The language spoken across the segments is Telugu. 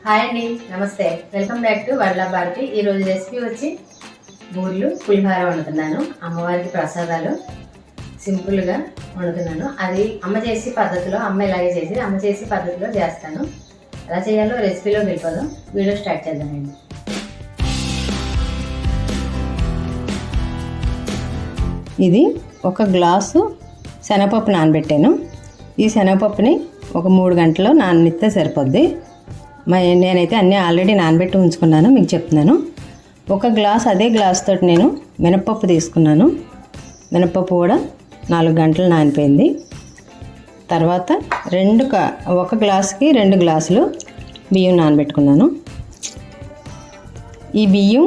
హాయ్ అండి, నమస్తే. Welcome back to world of Bharathi. ఈరోజు రెసిపీ వచ్చి బూర్లు పులిహోర వండుతున్నాను. అమ్మవారికి ప్రసాదాలు సింపుల్గా వండుతున్నాను. అది అమ్మ చేసే పద్ధతిలో, అమ్మ ఇలాగే చేసి అమ్మ చేసే పద్ధతిలో చేస్తాను. ఎలా చేయాలో రెసిపీలో వెళ్ళిపోదాం. వీడియో స్టార్ట్ చేద్దామండి. ఇది ఒక గ్లాసు శనగపప్పు నానబెట్టాను. ఈ శనగపప్పుని ఒక 3 గంటలు నాననిస్తే సరిపోద్ది. నేనైతే అన్నీ ఆల్రెడీ నానబెట్టి ఉంచుకున్నాను, మీకు చెప్తున్నాను. ఒక గ్లాస్, అదే గ్లాస్ తోటి నేను మినపప్పు తీసుకున్నాను. మినపప్పు కూడా 4 గంటలు నానిపోయింది. తర్వాత ఒక గ్లాసుకి 2 గ్లాసులు బియ్యం నానబెట్టుకున్నాను. ఈ బియ్యం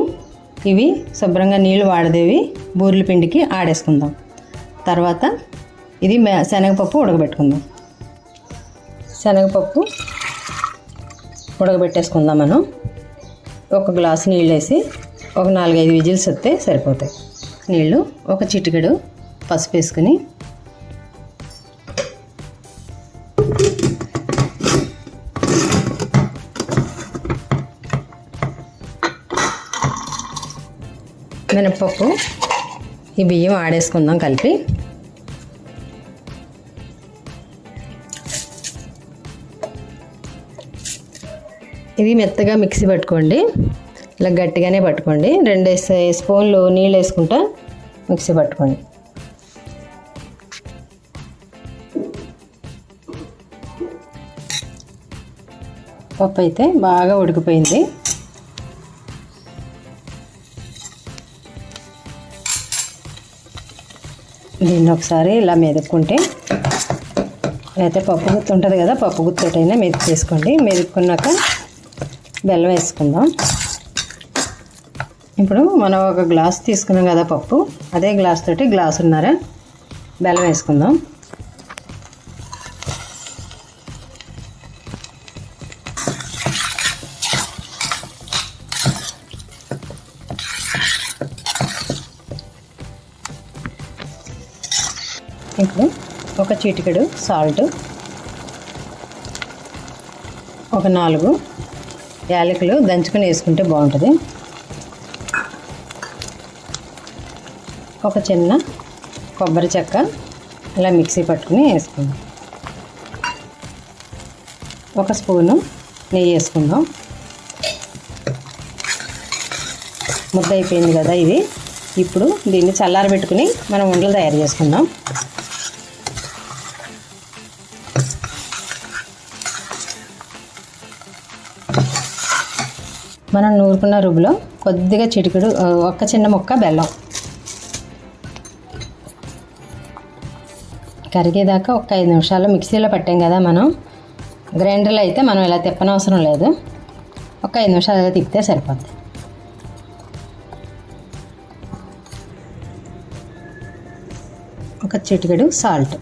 ఇవి శుభ్రంగా నీళ్ళు వాడదేవి బూరెల పిండికి ఆడేసుకుందాం. తర్వాత ఇది శనగపప్పు ఉడకబెట్టుకుందాం. శనగపప్పు ఉడకబెట్టేసుకుందాం. మనం ఒక గ్లాసు నీళ్ళు వేసి ఒక 4-5 విజిల్స్ వస్తే సరిపోతాయి. నీళ్ళు ఒక చిటికెడు పసుపు వేసుకుని మినపప్పు ఈ బియ్యం ఆడేసుకుందాం కలిపి. ఇది మెత్తగా మిక్సీ పట్టుకోండి, ఇలా గట్టిగానే పట్టుకోండి. 2 స్పూన్లు నీళ్ళు వేసుకుంటా మిక్సీ పట్టుకోండి. పప్పు అయితే బాగా ఉడికిపోయింది. దీన్ని ఒకసారి ఇలా మెదుక్కుంటే, లేకపోతే పప్పు గుత్తి ఉంటుంది కదా, పప్పు గుత్తైనా మెదుకు చేసుకోండి. మెదుక్కున్నాక బెల్లం వేసుకుందాం. ఇప్పుడు మనం ఒక గ్లాస్ తీసుకున్నాం కదా పప్పు, అదే గ్లాస్ తోటి గ్లాసున్నర బెల్లం వేసుకుందాం. ఇప్పుడు ఒక చిటికెడు సాల్ట్, ఒక 4 యాలకులు దంచుకొని వేసుకుంటే బాగుంటుంది. ఒక చిన్న కొబ్బరి చెక్క ఇలా మిక్సీ పట్టుకుని వేసుకుందాం. ఒక స్పూను నెయ్యి వేసుకుందాం. ముద్ద అయిపోయింది కదా ఇది. ఇప్పుడు దీన్ని చల్లారబెట్టుకుని మనం ఉండలు తయారు చేసుకుందాం. మనం నూరుకున్న రుబ్బులో కొద్దిగా చిటికెడు, ఒక చిన్న ముక్క బెల్లం కరిగేదాకా ఒక 5 నిమిషాలు మిక్సీలో పట్టాం కదా మనం. గ్రైండర్లో అయితే మనం ఇలా తిప్పనవసరం లేదు. ఒక 5 నిమిషాలు తిప్పితే సరిపోద్ది. ఒక చిటికెడు సాల్ట్,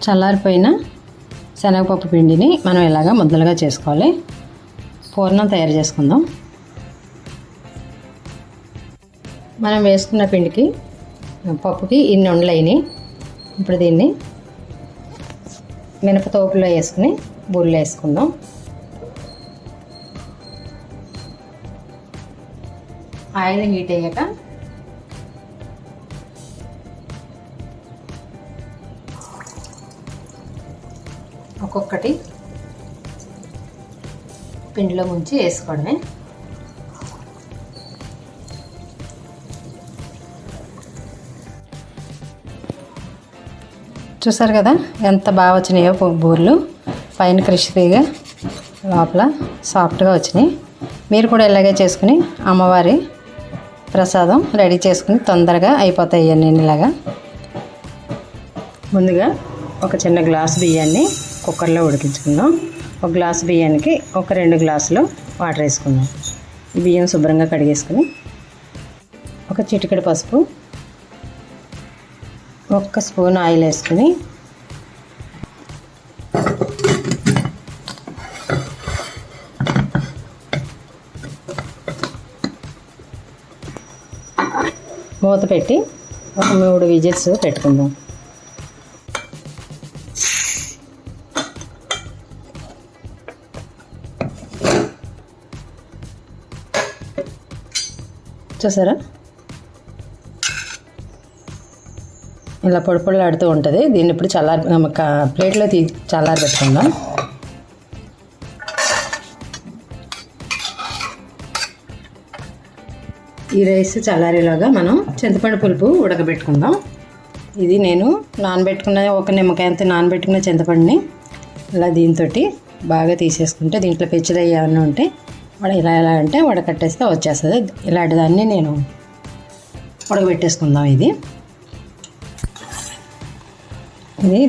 చల్లారిపోయిన శనగపప్పు పిండిని మనం ఇలాగా ముద్దలుగా చేసుకోవాలి. పూర్ణం తయారు చేసుకుందాం. మనం వేసుకున్న పిండికి, పప్పుకి ఇన్ని ఉండలైనవి. ఇప్పుడు దీన్ని మినపతోపులో వేసుకుని బూరెలు వేసుకుందాం. ఆయిల్ హీట్ అయ్యాక ఒక్కొక్కటి పిండిలో ముంచి వేసుకోవడమే. చూసారు కదా ఎంత బాగా వచ్చినాయో బూరెలు. పైన క్రిస్పీగా, లోపల సాఫ్ట్గా వచ్చినాయి. మీరు కూడా ఇలాగే చేసుకుని అమ్మవారి ప్రసాదం రెడీ చేసుకుని తొందరగా అయిపోతాయి. నేను ఇలాగా ముందుగా ఒక చిన్న గ్లాసు బియ్యాన్ని కుక్కర్లో ఉడికించుకుందాం. ఒక గ్లాసు బియ్యానికి ఒక 2 గ్లాసులు వాటర్ వేసుకుందాం. బియ్యం శుభ్రంగా కడిగేసుకుని ఒక చిటికెడు పసుపు, 1 స్పూన్ ఆయిల్ వేసుకుని మూత పెట్టి ఒక 3 విజిల్స్ పెట్టుకుందాం. చూసారా ఇలా పొడి పొడిలాడుతూ ఉంటుంది. దీన్ని ఇప్పుడు ప్లేట్లో చల్లారి పెట్టుకుందాం. ఈ రైస్ చల్లారేలాగా మనం చింతపండు పులుపు ఉడకబెట్టుకుందాం. ఇది నేను నానబెట్టుకున్న ఒక నిమ్మకాయంత నానబెట్టుకున్న చింతపండుని ఇలా దీంతో బాగా తీసేసుకుంటే దీంట్లో పెచ్చులు ఏమన్నా ఉంటే ఇలా అంటే వడకట్టేస్తే వచ్చేస్తుంది. ఇలాంటి దాన్ని నేను ఉడకబెట్టేసుకుందాం. ఇది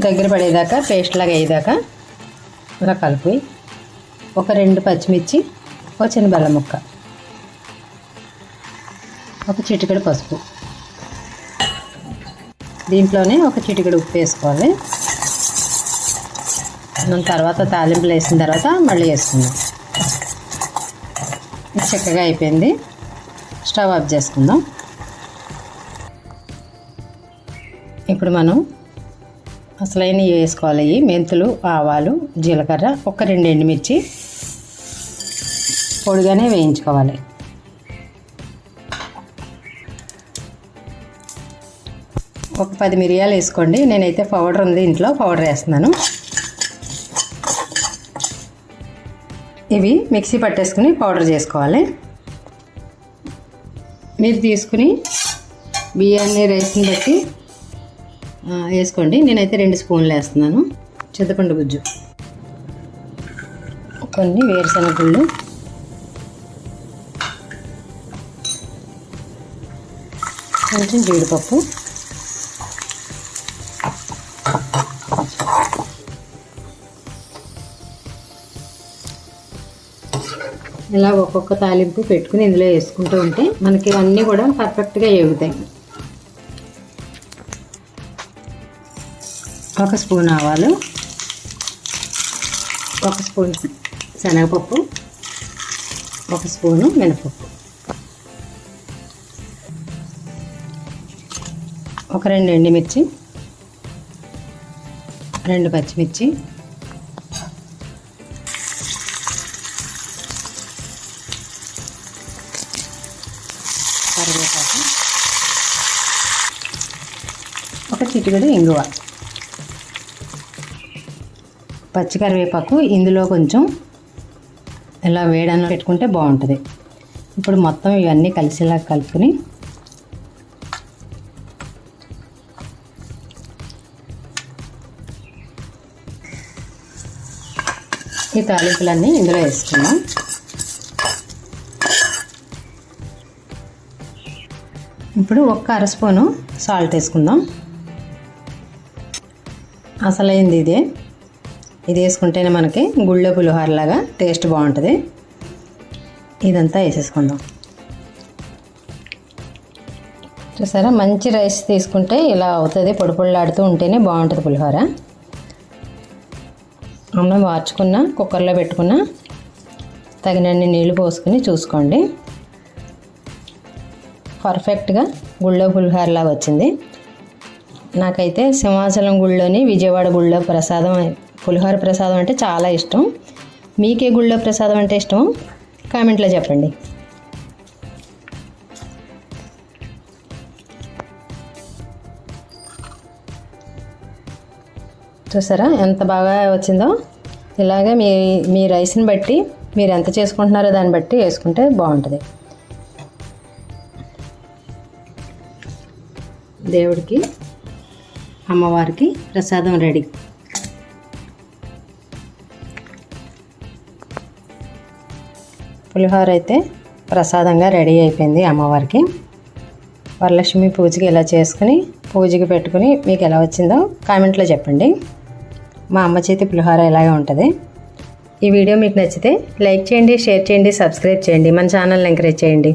దగ్గర పడేదాకా పేస్ట్ లాగా అయ్యేదాకా ఇలా కలిపి ఒక 2 పచ్చిమిర్చి, ఒక చిన్న బెల్లం ముక్క, ఒక చిటికెడు పసుపు, దీంట్లోనే ఒక చిటికెడు ఉప్పు వేసుకోవాలి. మనం తర్వాత తాలింపులు వేసిన తర్వాత మళ్ళీ వేసుకుందాం. ఇది చక్కగా అయిపోయింది. స్టవ్ ఆఫ్ చేసుకుందాం. ఇప్పుడు మనం అసలైనవి వేసుకోవాలి. మెంతులు, ఆవాలు, జీలకర్ర, ఒక 2 ఎండుమిర్చి పొడిగానే వేయించుకోవాలి. ఒక 10 మిరియాలు వేసుకోండి. నేనైతే పౌడర్ ఉంది ఇంట్లో, పౌడర్ వేస్తున్నాను. ఇవి మిక్సీ పట్టేసుకుని పౌడర్ చేసుకోవాలి. మీరు తీసుకుని బియ్యాన్ని రైస్ని బట్టి వేసుకోండి. నేనైతే 2 స్పూన్లు వేస్తున్నాను. చింతపండు గుజ్జు, కొన్ని వేరుశనగ గుళ్ళు, కొంచెం జీడిపప్పు, ఇలా ఒక్కొక్క తాలింపు పెట్టుకుని ఇందులో వేసుకుంటూ ఉంటే మనకి ఇవన్నీ కూడా పర్ఫెక్ట్గా వేగుతాయి. 1 స్పూన్ ఆవాలు, 1 స్పూన్ శనగపప్పు, 1 స్పూను మినపప్పు, ఒక 2 ఎండుమిర్చి, 2 పచ్చిమిర్చి, కరివేపాకు, ఒక చిటికెడు ఇంగువ, పచ్చి కరివేపాకు ఇందులో కొంచెం ఇలా వేడన్న పెట్టుకుంటే బాగుంటుంది. ఇప్పుడు మొత్తం ఇవన్నీ కలిసేలా కలుపుకొని ఈ తాలింపులన్నీ ఇందులో వేసుకున్నాం. ఇప్పుడు 1 అర స్పూను సాల్ట్ వేసుకుందాం. అసలైంది ఇది వేసుకుంటేనే మనకి గుళ్ళో పులిహోరలాగా టేస్ట్ బాగుంటుంది. ఇదంతా వేసేసుకుందాం. చూసారా, మంచి రైస్ తీసుకుంటే ఇలా అవుతుంది. పొడి పొడిలాడుతూ ఉంటేనే బాగుంటుంది పులిహోర. అన్నం వార్చుకున్న కుక్కర్లో పెట్టుకున్న తగినన్ని నీళ్లు పోసుకుని చూసుకోండి. పర్ఫెక్ట్గా గుళ్ళో పులిహోరలా వచ్చింది. నాకైతే సింహాచలం గుళ్ళోని విజయవాడ గుళ్ళో ప్రసాదం పులిహోర ప్రసాదం అంటే చాలా ఇష్టం. మీకే గుళ్ళో ప్రసాదం అంటే ఇష్టం కామెంట్లో చెప్పండి. చూసారా ఎంత బాగా వచ్చిందో. ఇలాగే మీ రైస్ని బట్టి మీరు ఎంత చేసుకుంటున్నారో దాన్ని బట్టి వేసుకుంటే బాగుంటుంది. దేవుడికి అమ్మవారికి ప్రసాదం రెడీ. పులిహోర అయితే ప్రసాదంగా రెడీ అయిపోయింది అమ్మవారికి. వరలక్ష్మి పూజకి ఇలా చేసుకుని పూజకి పెట్టుకుని మీకు ఎలా వచ్చిందో కామెంట్లో చెప్పండి. మా అమ్మ చేతి పులిహోర ఇలాగే ఉంటుంది. ఈ వీడియో మీకు నచ్చితే లైక్ చేయండి, షేర్ చేయండి, సబ్స్క్రైబ్ చేయండి, మన ఛానల్ని ఎంకరేజ్ చేయండి.